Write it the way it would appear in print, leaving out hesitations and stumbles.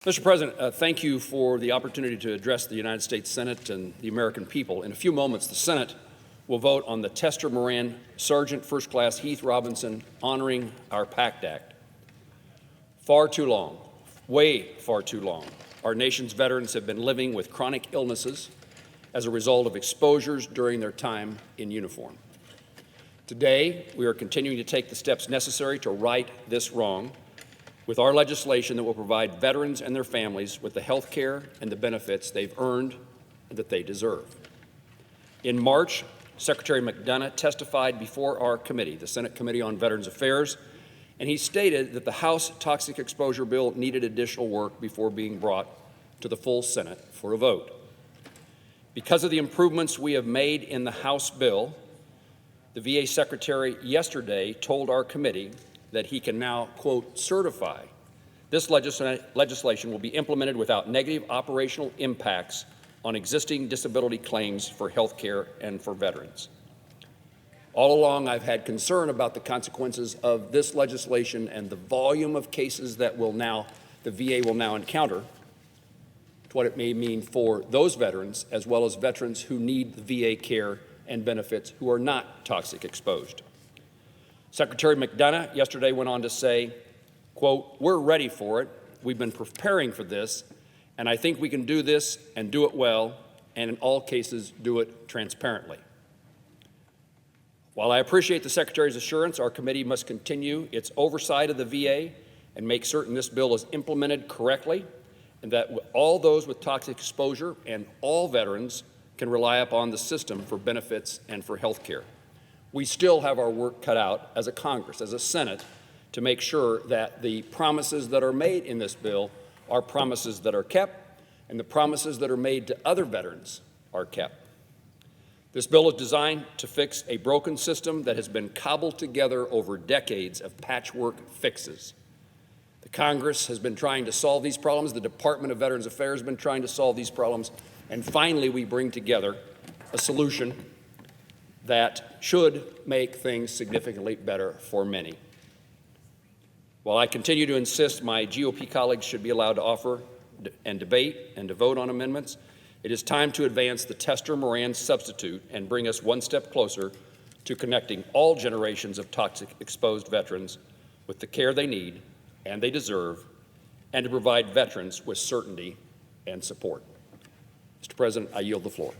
Mr. President, thank you for the opportunity to address the United States Senate and the American people. In a few moments, the Senate will vote on the Tester Moran Sergeant First Class Heath Robinson honoring our PACT Act. Far too long, way far too long, our nation's veterans have been living with chronic illnesses as a result of exposures during their time in uniform. Today, we are continuing to take the steps necessary to right this wrong with our legislation that will provide veterans and their families with the health care and the benefits they've earned and that they deserve. In March, Secretary McDonough testified before our committee, the Senate Committee on Veterans Affairs, and he stated that the House toxic exposure bill needed additional work before being brought to the full Senate for a vote. Because of the improvements we have made in the House bill, the VA Secretary yesterday told our committee that he can now, quote, certify this legislation will be implemented without negative operational impacts on existing disability claims for health care and for veterans. All along, I've had concern about the consequences of this legislation and the volume of cases that the VA will now encounter, what it may mean for those veterans, as well as veterans who need the VA care and benefits who are not toxic exposed. Secretary McDonough yesterday went on to say, quote, "We're ready for it. We've been preparing for this, and I think we can do this and do it well, and in all cases do it transparently." While I appreciate the Secretary's assurance, our committee must continue its oversight of the VA and make certain this bill is implemented correctly and that all those with toxic exposure and all veterans can rely upon the system for benefits and for health care. We still have our work cut out as a Congress, as a Senate, to make sure that the promises that are made in this bill are promises that are kept, and the promises that are made to other veterans are kept. This bill is designed to fix a broken system that has been cobbled together over decades of patchwork fixes. The Congress has been trying to solve these problems. The Department of Veterans Affairs has been trying to solve these problems. And finally, we bring together a solution that should make things significantly better for many. While I continue to insist my GOP colleagues should be allowed to offer and debate and to vote on amendments, it is time to advance the Tester Moran substitute and bring us one step closer to connecting all generations of toxic exposed veterans with the care they need and they deserve, and to provide veterans with certainty and support. Mr. President, I yield the floor.